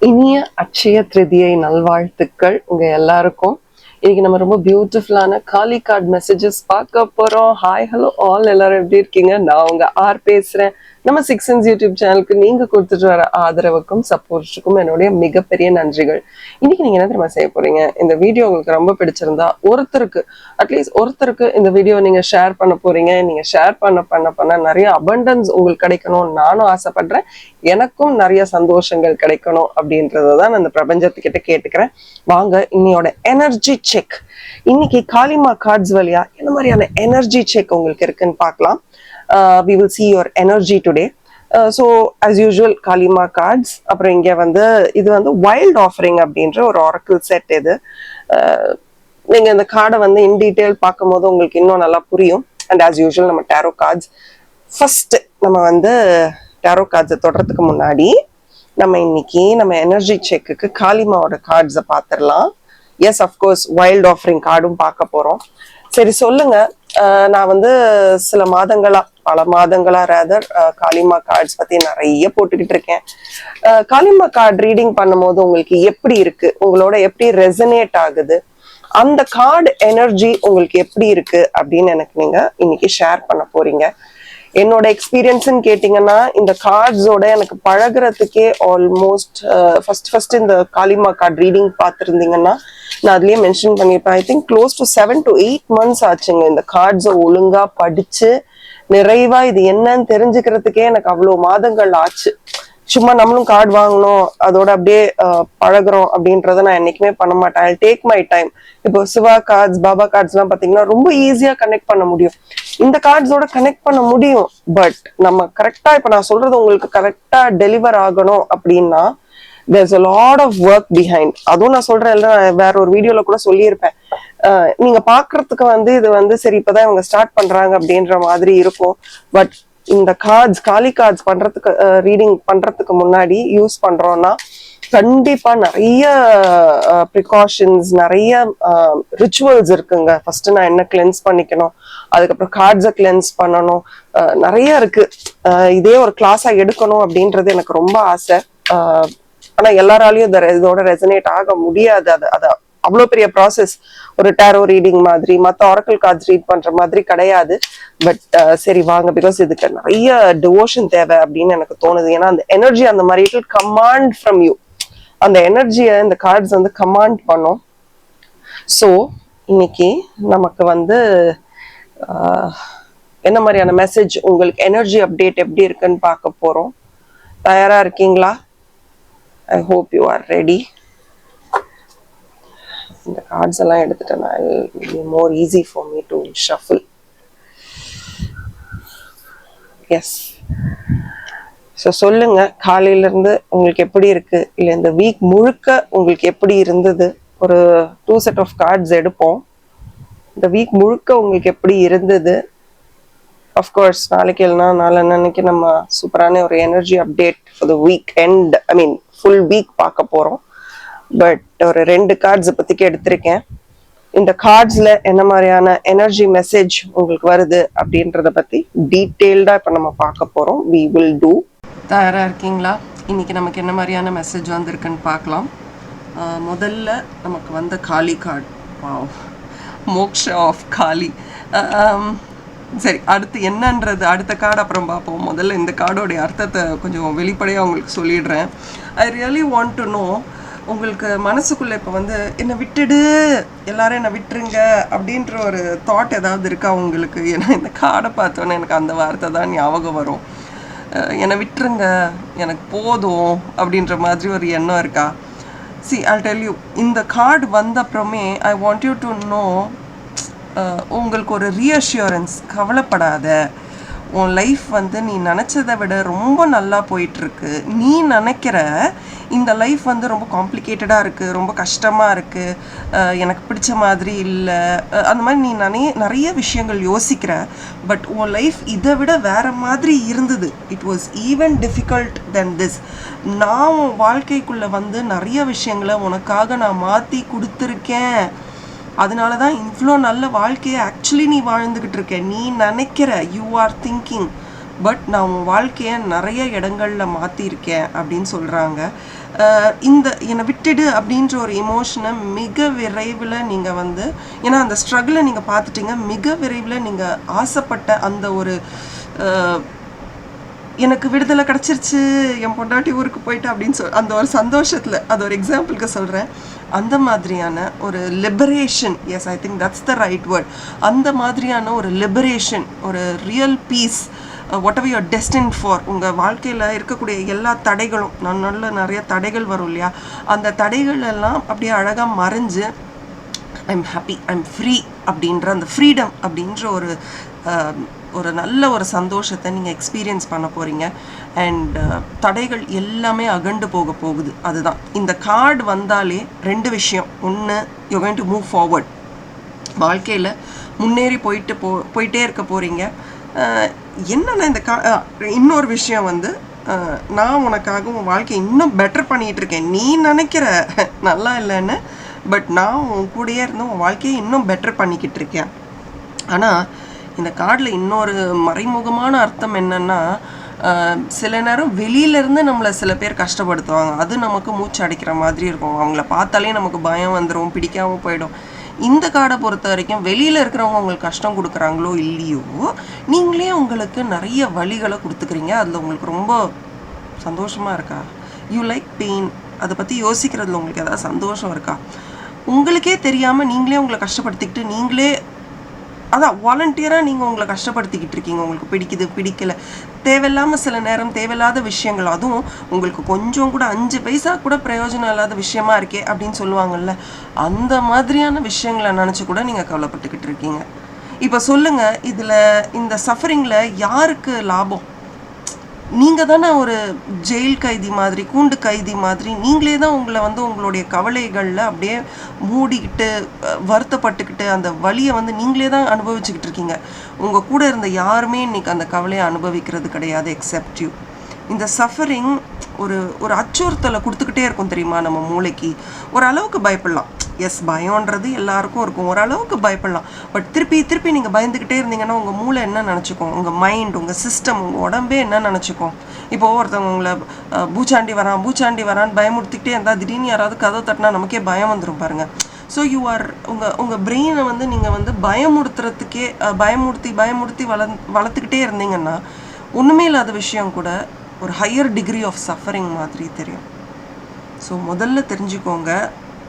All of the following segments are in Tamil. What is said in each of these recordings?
இனிய அட்சய திருதியை நல்வாழ்த்துக்கள் உங்க எல்லாருக்கும். இன்னைக்கு நம்ம ரொம்ப பியூட்டிஃபுல்லான காலி கார்டு மெசேஜஸ் பார்க்க போறோம். ஹாய் ஹலோ ஆல், எல்லாரும் எப்படி இருக்கீங்க? நான் உங்க ஆர் பேசுறேன். நம்ம சிக்ஸ் சென்ஸ் யூடியூப் சேனலுக்கு நீங்க கொடுத்துட்டு வர ஆதரவுக்கும் சப்போர்ட்டுக்கும் என்னுடைய மிகப்பெரிய நன்றிகள். இன்னைக்கு நீங்க என்ன தெரியுமா செய்ய போறீங்க? இந்த வீடியோ உங்களுக்கு ரொம்ப பிடிச்சிருந்தா ஒருத்தருக்கு இந்த வீடியோ நீங்க ஷேர் பண்ண போறீங்க. நீங்க ஷேர் பண்ண நிறைய அபண்டன்ஸ் உங்களுக்கு கிடைக்கணும் நானும் ஆசைப்படுறேன். எனக்கும் நிறைய சந்தோஷங்கள் கிடைக்கணும் அப்படின்றதான் நான் இந்த பிரபஞ்சத்துக்கிட்ட கேட்டுக்கிறேன். வாங்க இன்னையோட எனர்ஜி செக். இன்னைக்கு காளிமா கார்ட்ஸ் வழியா என்ன மாதிரியான எனர்ஜி செக் உங்களுக்கு இருக்குன்னு பார்க்கலாம். We will see your energy today. So as usual காளிமா கார்ட்ஸ். அப்புறம் இங்க இது வைல்ட் ஆஃபரிங் அப்படின்ற ஒரு ஆரக்கிள் செட். இது நீங்க இந்த கார்டை இன் டீடைல் பார்க்கும்போது உங்களுக்கு இன்னும் நல்லா புரியும். அண்ட் ஆஸ் யூஷுவல் நம்ம டேரோ கார்ட்ஸ் ஃபர்ஸ்ட் நம்ம டேரோ கார்ட்ஸை தொடறதுக்கு முன்னாடி நம்ம எனர்ஜி செக்குக்கு காளிமாவோட கார்ட்ஸை பார்த்துடலாம். எஸ், அஃப்கோர்ஸ் வைல்ட் ஆஃபரிங் கார்டும் பார்க்க போறோம். சரி சொல்லுங்க. நான் பல மாதங்களா ரேதர் காளிமா கார்ட்ஸ் பத்தி நிறைய போட்டுக்கிட்டு இருக்கேன். காளிமா கார்டு ரீடிங் பண்ணும்போது உங்களுக்கு எப்படி இருக்கு, உங்களோட எப்படி ரெசனேட் ஆகுது, அந்த கார்டு எனர்ஜி உங்களுக்கு எப்படி இருக்கு அப்படின்னு நீங்க இன்னைக்கு ஷேர் பண்ண போறீங்க. என்னோட எக்ஸ்பீரியன்ஸ்ன்னு கேட்டீங்கன்னா, இந்த கார்ட்ஸோட எனக்கு பழகிறதுக்கே ஆல்மோஸ்ட் ஃபர்ஸ்ட் இந்த காளிமா கார்டு ரீடிங் பார்த்துருந்தீங்கன்னா நான் அதுலயே மென்ஷன் பண்ணியிருப்பேன். I think close to 7 to 8 months ஆச்சுங்க இந்த கார்ட்ஸை ஒழுங்கா படிச்சு நிறைவா இது என்னன்னு தெரிஞ்சுக்கிறதுக்கே எனக்கு அவ்வளவு மாதங்கள் ஆச்சு. சும்மா நம்மளும் கார்டு வாங்கணும் அதோட அப்படியே பழகிறோம் அப்படின்றத நான் என்னைக்குமே பண்ண மாட்டேன். I take my time. இப்போ சிவா கார்ட்ஸ், பாபா கார்ட்ஸ் எல்லாம் பாத்தீங்கன்னா ரொம்ப ஈஸியா கனெக்ட் பண்ண முடியும். இந்த கார்ட்ஸோட கனெக்ட் பண்ண முடியும். பட் நம்ம கரெக்டா இப்ப நான் சொல்றது உங்களுக்கு கரெக்டா டெலிவர் ஆகணும் அப்படின்னா there's a lot of work behind. அதுவும் நான் சொல்றேன், வேற ஒரு வீடியோல கூட சொல்லியிருப்பேன். நீங்க பாக்குறதுக்கு இது சரி இப்பதான் இவங்க ஸ்டார்ட் பண்றாங்க அப்படின்ற மாதிரி இருக்கும். பட் இந்த காலி கார்ட்ஸ் பண்றதுக்கு ரீடிங் பண்றதுக்கு முன்னாடி யூஸ் பண்றோம்னா கண்டிப்பா நிறைய ப்ரிகாஷன்ஸ், நிறைய ரிச்சுவல்ஸ் இருக்குங்க. ஃபர்ஸ்ட் நான் என்ன கிளென்ஸ் பண்ணிக்கணும், அதுக்கப்புறம் கார்ட்ஸை கிளென்ஸ் பண்ணணும், நிறைய இருக்கு. இதே ஒரு கிளாஸா எடுக்கணும் அப்படின்றது எனக்கு ரொம்ப ஆசை. ஆனா எல்லாராலையும் இதோட ரெசனேட் ஆக முடியாது. அது அவ்வளவு பெரிய ப்ராசஸ். ஒரு டேரோ ரீடிங் மாதிரி மற்ற ஆரக்கிள் கார்ட்ஸ் ரீட் பண்ற மாதிரி கிடையாது. பட் சரி வாங்க, பிகாஸ் இதுக்கு நிறைய டிவோஷன் தேவை அப்படின்னு எனக்கு தோணுது. ஏன்னா அந்த எனர்ஜி அந்த மாதிரி it will command from you. அந்த எனர்ஜியை இந்த கார்ட்ஸ் கமாண்ட் பண்ணும். ஸோ இன்னைக்கு நமக்கு என்ன மாதிரியான மெசேஜ், உங்களுக்கு எனர்ஜி அப்டேட் எப்படி இருக்குன்னு பார்க்க போறோம். தயாரா இருக்கீங்களா? I hope you are ready. இந்த cards எல்லாம் எடுத்துட்டேன். It will be more easy for me to shuffle. Yes. So சொல்லுங்க, காலையில இருந்து உங்களுக்கு எப்படி இருக்கு, இல்ல இந்த வீக் முழுக்க உங்களுக்கு எப்படி இருந்தது. ஒரு 2 set of cards எடுப்போம். இந்த வீக் முழுக்க உங்களுக்கு எப்படி இருந்தது. அஃப்கோர்ஸ் நாளைக்கு இல்லைனா நாளைக்கு நம்ம சூப்பரான ஒரு energy update for the week end, I mean full week பார்க்க போறோம். பட் ஒரு 2 கார்ட்ஸ் பத்திக்கு எடுத்திருக்கேன். இந்த கார்ட்ஸ்ல என்ன மாதிரியான எனர்ஜி மெசேஜ் உங்களுக்கு வருது அப்படின்றத பத்தி டீட்டெயில்டா இப்ப நம்ம பார்க்க போறோம். we will do. தயாரா இருக்கீங்களா? இன்னைக்கு நமக்கு என்ன மாதிரியான மெசேஜ் வந்திருக்குன்னு பார்க்கலாம். முதல்ல நமக்கு வந்த காளி கார்டு, மோக்ஷா ஆஃப் காளி. சரி, அடுத்து என்னன்றது அடுத்த கார்டு அப்புறம் பார்ப்போம். முதல்ல இந்த கார்டோடைய அர்த்தத்தை கொஞ்சம் வெளிப்படையாக உங்களுக்கு சொல்லிடுறேன். I really want to know, உங்களுக்கு மனசுக்குள்ளே இப்போ என்னை விட்டுடு, எல்லாரும் என்னை விட்டுருங்க அப்படின்ற ஒரு தாட் ஏதாவது இருக்கா உங்களுக்கு? ஏன்னா இந்த கார்டை பார்த்தோன்னே எனக்கு அந்த வார்த்தை தான் ஞாபகம் வரும். என்னை விட்டுருங்க, எனக்கு போதும் அப்படின்ற மாதிரி ஒரு எண்ணம் இருக்கா? See, I'll tell you, இந்த கார்டு வந்த அப்புறமே I want you to know, உங்களுக்கு ஒரு ரீஅஷ்யூரன்ஸ். கவலைப்படாத, உன் லைஃப் நீ நினச்சதை விட ரொம்ப நல்லா போயிட்டுருக்கு. நீ நினைக்கிற இந்த லைஃப் ரொம்ப காம்ப்ளிகேட்டடாக இருக்குது, ரொம்ப கஷ்டமாக இருக்குது, எனக்கு பிடிச்ச மாதிரி இல்லை, அந்த மாதிரி நீ நிறைய விஷயங்கள் யோசிக்கிற. பட் உன் லைஃப் இதை விட வேறு மாதிரி இருந்தது. It was even difficult then this. நான் உன் வாழ்க்கைக்குள்ளே நிறைய விஷயங்களை உனக்காக நான் மாற்றி கொடுத்துருக்கேன். அதனால தான் இவ்வளோ நல்ல வாழ்க்கையை ஆக்சுவலி நீ வாழ்ந்துக்கிட்டு இருக்க. நீ நினைக்கிற, யூ ஆர் திங்கிங் பட் நான் உன் வாழ்க்கையை நிறைய இடங்களில் மாற்றிருக்கேன் அப்படின்னு சொல்கிறாங்க. என்னை விட்டுடு அப்படின்ற ஒரு எமோஷனை மிக விரைவில் நீங்கள் வந்து, ஏன்னா அந்த ஸ்ட்ரகிளை நீங்கள் பார்த்துட்டீங்க, மிக விரைவில் நீங்கள் ஆசைப்பட்ட அந்த ஒரு எனக்கு விடுதலை கிடச்சிருச்சு, என் பொண்டாட்டி ஊருக்கு போயிட்டு அப்படின்னு அந்த ஒரு சந்தோஷத்தில், அது ஒரு எக்ஸாம்பிளுக்கு சொல்கிறேன், அந்த மாதிரியான ஒரு liberation, yes I think that's the right word, அந்த மாதிரியான ஒரு லிபரேஷன், ஒரு real peace, whatever you're destined for. உங்கள் வாழ்க்கையில் இருக்கக்கூடிய எல்லா தடைகளும், நிறைய தடைகள் வரும் இல்லையா, அந்த தடைகள் எல்லாம் அப்படியே அழகாக மறைஞ்சு ஐம் ஹாப்பி, ஐம் ஃப்ரீ அப்படின்ற அந்த ஃப்ரீடம் அப்படின்ற ஒரு நல்ல ஒரு சந்தோஷத்தை நீங்கள் எக்ஸ்பீரியன்ஸ் பண்ண போகிறீங்க. அண்ட் தடைகள் எல்லாமே அகண்டு போகுது. அதுதான் இந்த கார்டு வந்தாலே 2 விஷயம். ஒன்று, you going to move forward, வாழ்க்கையில் முன்னேறி போயிட்டே இருக்க போகிறீங்க. என்னென்னா இந்த இன்னொரு விஷயம் வந்து, நான் உனக்காக உன் வாழ்க்கையை இன்னும் பெட்டர் பண்ணிகிட்டு இருக்கேன். நீ நினைக்கிற நல்லா இல்லைன்னு, பட் நான் உன் கூடயே இருந்து உன் வாழ்க்கையை இன்னும் பெட்டர் பண்ணிக்கிட்டு இருக்கேன். ஆனால் இந்த கார்டில் இன்னொரு மறைமுகமான அர்த்தம் என்னென்னா, சில நேரம் வெளியிலேருந்து நம்மளை சில பேர் கஷ்டப்படுத்துவாங்க. அது நமக்கு மூச்சு அடைக்கிற மாதிரி இருக்கும். அவங்கள பார்த்தாலே நமக்கு பயம் வந்துடும், பிடிக்காமல் போயிடும். இந்த கார்டை பொறுத்த வரைக்கும் வெளியில் இருக்கிறவங்க உங்களுக்கு கஷ்டம் கொடுக்குறாங்களோ இல்லையோ, நீங்களே உங்களுக்கு நிறைய வழிகளை கொடுத்துக்கிறீங்க. அதில் உங்களுக்கு ரொம்ப சந்தோஷமாக இருக்கா? யூ லைக் பெயின், அதை பற்றி யோசிக்கிறதுல உங்களுக்கு ஏதாவது சந்தோஷம் இருக்கா? உங்களுக்கே தெரியாமல் நீங்களே உங்களை கஷ்டப்படுத்திக்கிட்டு, நீங்களே அதான் வாலண்டியராக நீங்கள் உங்களை கஷ்டப்படுத்திக்கிட்டு இருக்கீங்க. உங்களுக்கு பிடிக்கலை, தேவையில்லாமல் சில நேரம் தேவையில்லாத விஷயங்கள், அதுவும் உங்களுக்கு கொஞ்சம் கூட 5 பைசா கூட பிரயோஜனம் இல்லாத விஷயமா இருக்கே அப்படின்னு சொல்லுவாங்கள்ல, அந்த மாதிரியான விஷயங்களை நினச்சி கூட நீங்கள் கவலைப்பட்டுக்கிட்டு இருக்கீங்க. இப்போ சொல்லுங்கள், இதில் இந்த சஃபரிங்கில் யாருக்கு லாபம்? நீங்கள் தானே ஒரு ஜெயில் கைதி மாதிரி, கூண்டு கைதி மாதிரி, நீங்களே தான் உங்களை வந்து உங்களுடைய கவலைகளில் அப்படியே மூடிக்கிட்டு வருத்தப்பட்டுக்கிட்டு அந்த வலியை வந்து நீங்களே தான் அனுபவிச்சுக்கிட்டு இருக்கீங்க. உங்கள் கூட இருந்த யாருமே இன்றைக்கி அந்த கவலையை அனுபவிக்கிறது கிடையாது எக்ஸெப்ட் யூ. இந்த சஃபரிங் ஒரு அச்சுறுத்தலை கொடுத்துக்கிட்டே இருக்கும் தெரியுமா நம்ம மூளைக்கு. ஓரளவுக்கு பயப்படலாம், எஸ் பயம்ன்றது எல்லாருக்கும் இருக்கும், ஓரளவுக்கு பயப்படலாம். பட் திருப்பி நீங்கள் பயந்துக்கிட்டே இருந்தீங்கன்னா உங்கள் மூளை என்ன நினச்சிக்கும், உங்கள் மைண்ட், உங்கள் சிஸ்டம், உங்கள் உடம்பே என்ன நினச்சிக்கும்? இப்போது ஒருத்தவங்க உங்களை பூச்சாண்டி வரான்னு பயமுறுத்திக்கிட்டே இருந்தால் திடீர்னு யாராவது கதவை தட்டினா நமக்கே பயம் வந்துடும் பாருங்கள். ஸோ உங்கள் பிரெயினை வந்து நீங்கள் வந்து பயமுறுத்தி வளர்த்துக்கிட்டே இருந்தீங்கன்னா ஒன்றுமே இல்லாத விஷயம் கூட ஒரு ஹையர் டிகிரி ஆஃப் சஃபரிங் மாதிரி தெரியும். ஸோ முதல்ல தெரிஞ்சுக்கோங்க,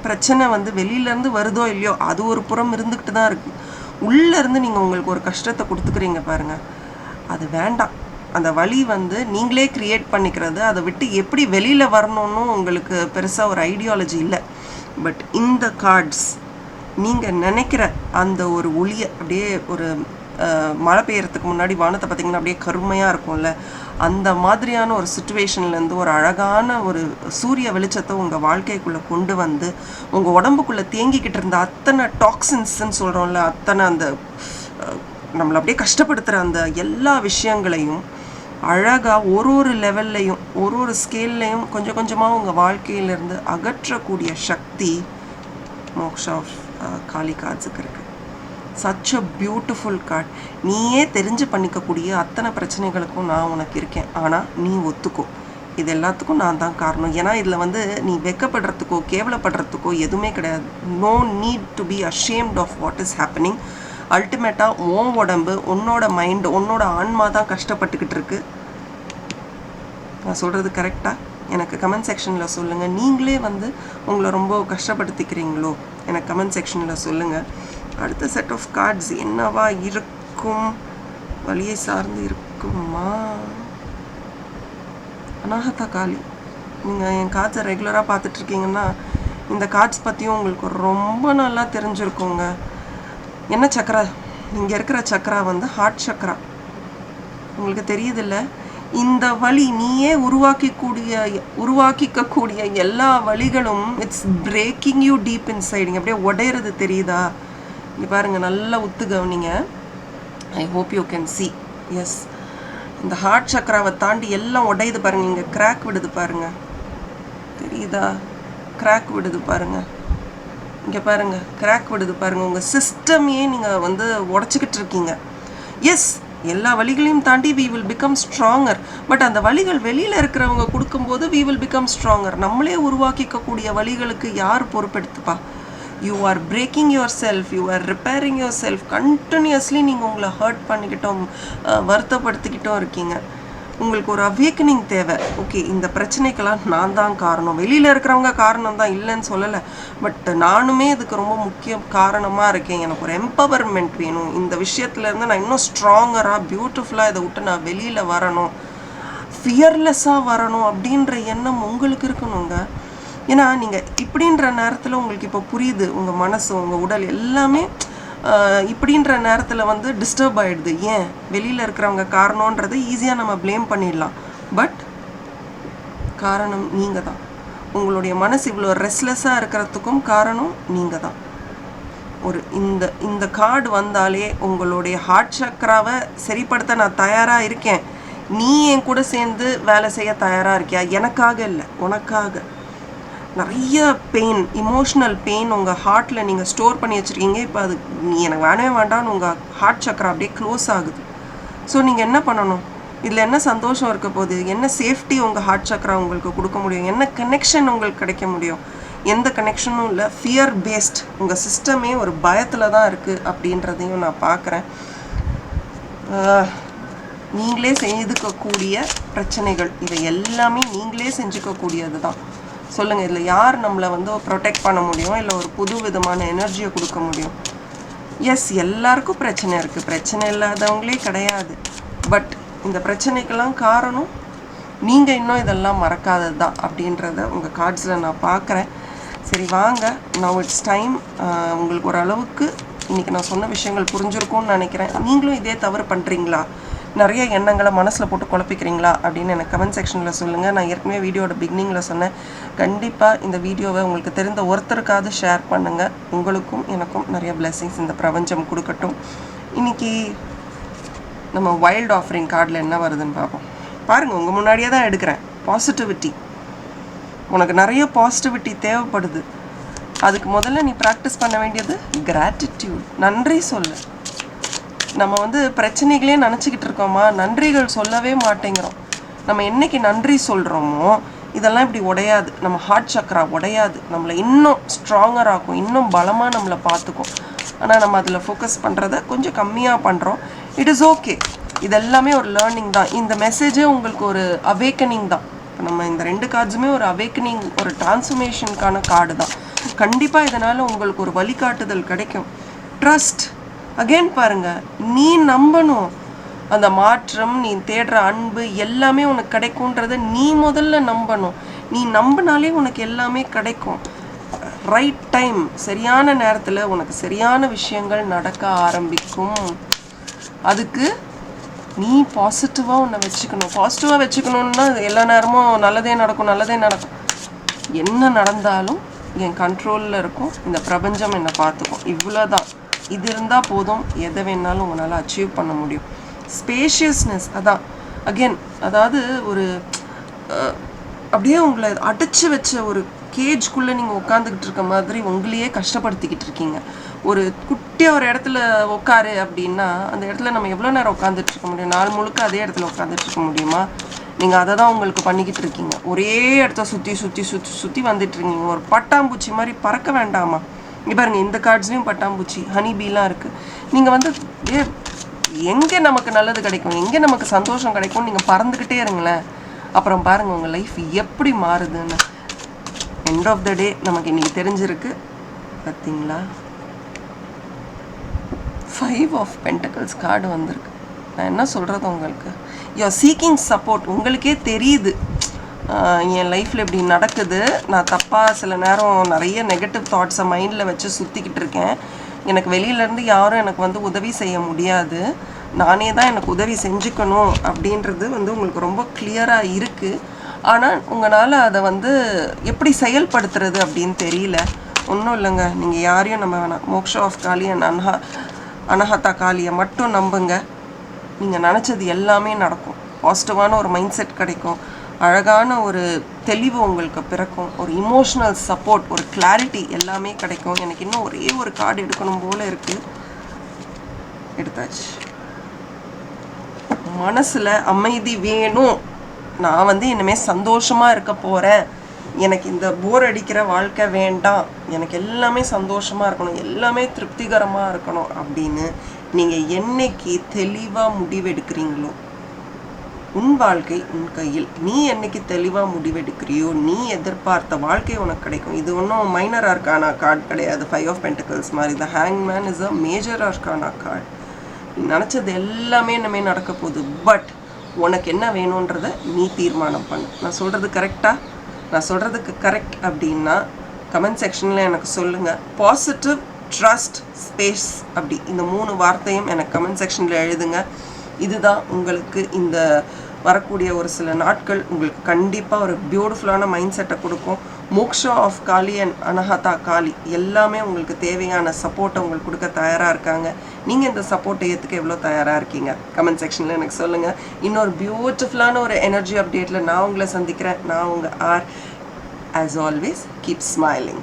பிரச்சனை வந்து வெளியிலேருந்து வருதோ இல்லையோ அது ஒரு புறம் இருந்துக்கிட்டு தான் இருக்குது. உள்ளேருந்து நீங்கள் உங்களுக்கு ஒரு கஷ்டத்தை கொடுத்துக்கிறீங்க பாருங்கள், அது வேண்டாம். அந்த வலி வந்து நீங்களே க்ரியேட் பண்ணிக்கிறது. அதை விட்டு எப்படி வெளியில் வரணும்னு உங்களுக்கு பெருசாக ஒரு ஐடியாலஜி இல்லை. பட் இந்த கார்ட்ஸ் நீங்கள் நினைக்கிற அந்த ஒரு ஒளியை, அப்படியே ஒரு மழை பெய்யறதுக்கு முன்னாடி வானத்தை பார்த்திங்கன்னா அப்படியே கருமையாக இருக்கும்ல, அந்த மாதிரியான ஒரு சுச்சுவேஷன்லேருந்து ஒரு அழகான ஒரு சூரிய வெளிச்சத்தை உங்கள் வாழ்க்கைக்குள்ளே கொண்டு வந்து உங்கள் உடம்புக்குள்ளே தேங்கிக்கிட்டு இருந்த அத்தனை டாக்ஸின்ஸ்ன்னு சொல்கிறோம்ல, அத்தனை அந்த நம்மளை அப்படியே கஷ்டப்படுத்துகிற அந்த எல்லா விஷயங்களையும் அழகாக ஒரு லெவல்லையும் ஒரு ஸ்கேல்லையும் கொஞ்சம் கொஞ்சமாக உங்கள் வாழ்க்கையிலேருந்து அகற்றக்கூடிய சக்தி மோக்ஷா ஆஃப் காளி கார்ட்ஸுக்கு இருக்குது. Such a beautiful card. நீயே தெரிஞ்சு பண்ணிக்கக்கூடிய அத்தனை பிரச்சனைகளுக்கும் நான் உனக்கு இருக்கேன். ஆனால் நீ ஒத்துக்கோ, இது எல்லாத்துக்கும் நான் தான் காரணம். ஏன்னா இதில் வந்து நீ வெக்கப்படுறதுக்கோ கேவலப்படுறதுக்கோ எதுவுமே கிடையாது. No need to be ashamed of what is happening. அல்டிமேட்டாக உன் உடம்பு, உன்னோட மைண்டு, உன்னோட ஆன்மா தான் கஷ்டப்பட்டுக்கிட்டு இருக்கு. நான் சொல்கிறது கரெக்டாக? எனக்கு கமெண்ட் செக்ஷனில் சொல்லுங்கள். நீங்களே வந்து உங்களை ரொம்ப கஷ்டப்படுத்திக்கிறீங்களோ எனக்கு கமெண்ட் செக்ஷனில் சொல்லுங்கள். அடுத்த செட் ஆஃப் கார்ட்ஸ் என்னவா இருக்கும்? வலியை சார்ந்து இருக்குமா? அனாஹதா காளி. நீங்கள் என் கார்ட்ஸை ரெகுலராக பார்த்துட்ருக்கீங்கன்னா இந்த கார்ட்ஸ் பற்றியும் உங்களுக்கு ரொம்ப நல்லா தெரிஞ்சிருக்குங்க. என்ன சக்கரா? இங்கே இருக்கிற சக்கரா வந்து ஹார்ட் சக்கரா. உங்களுக்கு தெரியுதில்ல, இந்த வலி நீயே உருவாக்கிக்கக்கூடிய எல்லா வலிகளும் it's breaking you deep inside. இங்கே அப்படியே உடையிறது தெரியுதா? இங்கே பாருங்கள், நல்லா உத்து கவனிங்க. I hope you can see. Yes, இந்த ஹார்ட் சக்கராவை தாண்டி எல்லாம் உடையுது பாருங்கள். இங்கே கிராக் விடுது பாருங்கள், தெரியுதா? கிராக் விடுது பாருங்கள். இங்கே பாருங்கள், கிராக் விடுது பாருங்கள். உங்கள் சிஸ்டமையே நீங்கள் வந்து உடச்சிக்கிட்டு இருக்கீங்க. எஸ், எல்லா வலிகளையும் தாண்டி we will become stronger. But அந்த வலிகள் வெளியில் இருக்கிறவங்க கொடுக்கும்போது we will become stronger. நம்மளே உருவாக்கிக்கக்கூடிய வலிகளுக்கு யார் பொறுப்பெடுத்துப்பா? You are breaking yourself, you are repairing yourself. Continuously நீங்கள் உங்களை ஹர்ட் பண்ணிக்கிட்டோம், வருத்தப்படுத்திக்கிட்டோம் இருக்கீங்க. உங்களுக்கு ஒரு அவேக்கனிங் தேவை. ஓகே, இந்த பிரச்சனைக்கெல்லாம் நான் தான் காரணம். வெளியில் இருக்கிறவங்க காரணம் தான், இல்லைன்னு சொல்லலை. பட் நானுமே இதுக்கு ரொம்ப முக்கிய காரணமாக இருக்கேன். எனக்கு ஒரு எம்பவர்மெண்ட் வேணும். இந்த விஷயத்துலேருந்து நான் இன்னும் ஸ்ட்ராங்கராக பியூட்டிஃபுல்லாக இதை விட்டு நான் வெளியில் வரணும், ஃபியர்லெஸ்ஸாக வரணும் அப்படின்ற எண்ணம் உங்களுக்கு இருக்கணுங்க. ஏன்னா நீங்கள் இப்படின்ற நேரத்தில் உங்களுக்கு இப்போ புரியுது, உங்கள் மனசு உங்கள் உடல் எல்லாமே இப்படின்ற நேரத்தில் வந்து டிஸ்டர்ப் ஆகிடுது. ஏன்? வெளியில் இருக்கிறவங்க காரணன்றதை ஈஸியாக நம்ம ப்ளேம் பண்ணிடலாம். பட் காரணம் நீங்கள் தான். உங்களுடைய மனசு இவ்வளோ ரெஸ்ட்லெஸ்ஸாக இருக்கிறதுக்கும் காரணம் நீங்கள் தான். ஒரு இந்த கார்டு வந்தாலே உங்களுடைய ஹார்ட் சக்கராவை சரிப்படுத்த நான் தயாராக இருக்கேன், நீ என் கூட சேர்ந்து வேலை செய்ய தயாராக இருக்கியா? எனக்காக இல்லை, உனக்காக. நிறைய பெயின், இமோஷ்னல் பெயின் உங்கள் ஹார்ட்டில் நீங்கள் ஸ்டோர் பண்ணி வச்சுருக்கீங்க. இப்போ அது நீ எனக்கு வேணவே வேண்டான்னு உங்கள் ஹார்ட் சக்கரை அப்படியே க்ளோஸ் ஆகுது. ஸோ நீங்கள் என்ன பண்ணணும்? இதில் என்ன சந்தோஷம் இருக்க போகுது? என்ன சேஃப்டி உங்கள் ஹார்ட் சக்கரை உங்களுக்கு கொடுக்க முடியும்? என்ன கனெக்ஷன் உங்களுக்கு கிடைக்க முடியும்? எந்த கனெக்ஷனும் இல்லை. Fear paste. உங்கள் சிஸ்டமே ஒரு பயத்தில் தான் இருக்குது அப்படின்றதையும் நான் பார்க்குறேன். நீங்களே செய்துக்கக்கூடிய பிரச்சனைகள் இதை எல்லாமே நீங்களே செஞ்சுக்கக்கூடியது தான். சொல்லுங்கள், இதில் யார் நம்மளை வந்து ப்ரொடெக்ட் பண்ண முடியும், இல்லை ஒரு புது விதமான எனர்ஜியை கொடுக்க முடியும்? எஸ், எல்லாருக்கும் பிரச்சனை இருக்குது, பிரச்சனை இல்லாதவங்களே கிடையாது. பட் இந்த பிரச்சனைக்கெல்லாம் காரணம் நீங்கள் இன்னும் இதெல்லாம் மறக்காதது தான் அப்படின்றத உங்கள் கார்ட்ஸில் நான் பார்க்குறேன். சரி வாங்க, நவ் இட்ஸ் டைம். உங்களுக்கு ஓரளவுக்கு இன்றைக்கி நான் சொன்ன விஷயங்கள் புரிஞ்சிருக்கும்னு நினைக்கிறேன். நீங்களும் இதே தவறு பண்ணுறீங்களா? நிறைய எண்ணங்களை மனசில் போட்டு குழப்பிக்கிறீங்களா அப்படின்னு எனக்கு கமெண்ட் செக்ஷனில் சொல்லுங்கள். நான் ஏற்கனவே வீடியோட பிகினிங்கில் சொன்னேன், கண்டிப்பாக இந்த வீடியோவை உங்களுக்கு தெரிந்த ஒருத்தருக்காவது ஷேர் பண்ணுங்கள். உங்களுக்கும் எனக்கும் நிறைய பிளெஸிங்ஸ் இந்த பிரபஞ்சம் கொடுக்கட்டும். இன்றைக்கி நம்ம வைல்ட் ஆஃபரிங் கார்டில் என்ன வருதுன்னு பார்ப்போம். பாருங்கள், உங்கள் முன்னாடியே தான் எடுக்கிறேன். பாசிட்டிவிட்டி. உனக்கு நிறைய பாசிட்டிவிட்டி தேவைப்படுது. அதுக்கு முதல்ல நீ ப்ராக்டிஸ் பண்ண வேண்டியது கிராட்டிடியூட். நன்றி சொல்லு. நம்ம வந்து பிரச்சனைகளே நினச்சிக்கிட்டு இருக்கோமா, நன்றிகள் சொல்லவே மாட்டேங்கிறோம். நம்ம என்றைக்கு நன்றி சொல்கிறோமோ இதெல்லாம் இப்படி உடையாது, நம்ம ஹார்ட் சக்கரா உடையாது, நம்மளை இன்னும் ஸ்ட்ராங்கராகும், இன்னும் பலமாக நம்மளை பார்த்துக்கும். ஆனால் நம்ம அதில் ஃபோக்கஸ் பண்ணுறத கொஞ்சம் கம்மியாக பண்ணுறோம். It is okay. இதெல்லாமே ஒரு லேர்னிங் தான். இந்த மெசேஜே உங்களுக்கு ஒரு அவேக்கனிங் தான். இப்போ நம்ம இந்த 2 கார்ட்ஸுமே ஒரு அவேக்கனிங், ஒரு டிரான்ஸ்ஃபர்மேஷனுக்கான கார்டு தான். கண்டிப்பாக இதனால் உங்களுக்கு ஒரு வழிகாட்டுதல் கிடைக்கும். ட்ரஸ்ட். அகெயின் பாருங்கள், நீ நம்பணும். அந்த மாற்றம், நீ தேடுற அன்பு எல்லாமே உனக்கு கிடைக்கும்ன்றத நீ முதல்ல நம்பணும். நீ நம்பினாலே உனக்கு எல்லாமே கிடைக்கும். ரைட் டைம், சரியான நேரத்தில் உனக்கு சரியான விஷயங்கள் நடக்க ஆரம்பிக்கும். அதுக்கு நீ பாசிட்டிவாக உன்னை வச்சுக்கணும். பாசிட்டிவாக வச்சுக்கணுன்னா எல்லா நேரமும் நல்லதே நடக்கும், நல்லதே நடக்கும். என்ன நடந்தாலும் என் கண்ட்ரோலில் இருக்கும், இந்த பிரபஞ்சம் என்னை பார்த்துக்கும். இவ்வளோதான். இது இருந்தால் போதும், எதை வேணாலும் உங்களால் அச்சீவ் பண்ண முடியும். ஸ்பேஷியஸ்னஸ். அதான் அகெயின், அதாவது ஒரு அப்படியே உங்களை அடைச்சி வச்ச ஒரு கேஜ்குள்ளே நீங்கள் உட்காந்துக்கிட்டு இருக்க மாதிரி உங்களையே கஷ்டப்படுத்திக்கிட்டு இருக்கீங்க. ஒரு குட்டியாக ஒரு இடத்துல உட்காரு அப்படின்னா அந்த இடத்துல நம்ம எவ்வளோ நேரம் உட்காந்துட்டு இருக்க முடியும்? நாள் முழுக்க அதே இடத்துல உட்காந்துட்டு இருக்க முடியுமா? நீங்கள் அதை தான் உங்களுக்கு பண்ணிக்கிட்டு இருக்கீங்க. ஒரே இடத்த சுற்றி சுற்றி சுற்றி சுற்றி வந்துட்டுருக்கீங்க. ஒரு பட்டாம்பூச்சி மாதிரி பறக்க வேண்டாமா? இங்கே பாருங்கள், இந்த கார்ட்ஸ்லேயும் பட்டாம்பூச்சி, ஹனி பீலாம் இருக்குது. நீங்கள் வந்து எங்கே நமக்கு நல்லது கிடைக்கும், எங்கே நமக்கு சந்தோஷம் கிடைக்கும்னு நீங்கள் பறந்துக்கிட்டே இருங்களேன். அப்புறம் பாருங்கள் உங்கள் லைஃப் எப்படி மாறுதுன்னு. எண்ட் ஆஃப் த டே நமக்கு இன்றைக்கி தெரிஞ்சிருக்கு. பார்த்தீங்களா, 5 ஆஃப் பென்டக்கிள்ஸ் கார்டு வந்திருக்கு. நான் என்ன சொல்கிறது உங்களுக்கு, யூ ஆர் சீக்கிங் சப்போர்ட். உங்களுக்கே தெரியுது என் லைஃப்பில் இப்படி நடக்குது, நான் தப்பாக சில நேரம் நிறைய நெகட்டிவ் தாட்ஸை மைண்டில் வச்சு சுற்றிக்கிட்டு இருக்கேன். எனக்கு வெளியிலேருந்து யாரும் எனக்கு வந்து உதவி செய்ய முடியாது, நானே தான் எனக்கு உதவி செஞ்சுக்கணும் அப்படின்றது வந்து உங்களுக்கு ரொம்ப கிளியராக இருக்குது. ஆனால் உங்களால் அதை வந்து எப்படி செயல்படுத்துறது அப்படின்னு தெரியல. ஒன்றும் இல்லைங்க, நீங்கள் யாரையும் நம்ப வேணாம். மோக்ஷா ஆஃப் காளி அண்ட் அனஹதா காளியை மட்டும் நம்புங்க. நீங்கள் நினச்சது எல்லாமே நடக்கும். பாசிட்டிவான ஒரு மைண்ட் செட் கிடைக்கும், அழகான ஒரு தெளிவு உங்களுக்கு பிறக்கும், ஒரு இமோஷ்னல் சப்போர்ட், ஒரு கிளாரிட்டி எல்லாமே கிடைக்கும். எனக்கு இன்னும் ஒரே ஒரு கார்டு எடுக்கணும் போல் இருக்குது. எடுத்தாச்சு. மனசில் அமைதி வேணும், நான் வந்து இனிமேல் சந்தோஷமாக இருக்க போகிறேன், எனக்கு இந்த போர் அடிக்கிற வாழ்க்கை வேண்டாம், எனக்கு எல்லாமே சந்தோஷமாக இருக்கணும், எல்லாமே திருப்திகரமாக இருக்கணும் அப்படின்னு நீங்கள் என்னைக்கு தெளிவாக முடிவெடுக்கிறீங்களோ, உன் வாழ்க்கை உன் கையில். நீ என்னைக்கு தெளிவாக முடிவெடுக்கிறியோ, நீ எதிர்பார்த்த வாழ்க்கை உனக்கு கிடைக்கும். இது ஒன்றும் மைனர் ஆர்கானா கார்டு கிடையாது, 5 ஆஃப் பென்டிகல்ஸ் மாதிரி. த ஹேங்மேன் is a major arcana card. நீ நினச்சது எல்லாமே இனிமே நடக்க போகுது. பட் உனக்கு என்ன வேணுன்றதை நீ தீர்மானம் பண்ணு. நான் சொல்கிறது கரெக்டாக? நான் சொல்கிறதுக்கு கரெக்ட் அப்படின்னா கமெண்ட் செக்ஷனில் எனக்கு சொல்லுங்கள். பாசிட்டிவ், ட்ரஸ்ட், ஸ்பேஸ், அப்படி இந்த 3 வார்த்தையும் எனக்கு கமெண்ட் செக்ஷனில் எழுதுங்க. இதுதான் உங்களுக்கு இந்த வரக்கூடிய ஒரு சில நாட்கள் உங்களுக்கு கண்டிப்பாக ஒரு பியூட்டிஃபுல்லான மைண்ட் செட்டை கொடுக்கும். மோக்ஷா ஆஃப் காளி அண்ட் அனஹதா காளி எல்லாமே உங்களுக்கு தேவையான சப்போர்ட்டை உங்களுக்கு கொடுக்க தயாராக இருக்காங்க. நீங்கள் இந்த சப்போர்ட்டை ஏற்றுக்க எவ்வளோ தயாராக இருக்கீங்க? கமெண்ட் செக்ஷனில் எனக்கு சொல்லுங்கள். இன்னொரு பியூட்டிஃபுல்லான ஒரு எனர்ஜி அப்டேட்டில் நான் உங்களை சந்திக்கிறேன். நான் உங்கள் ஆர். As always, keep smiling.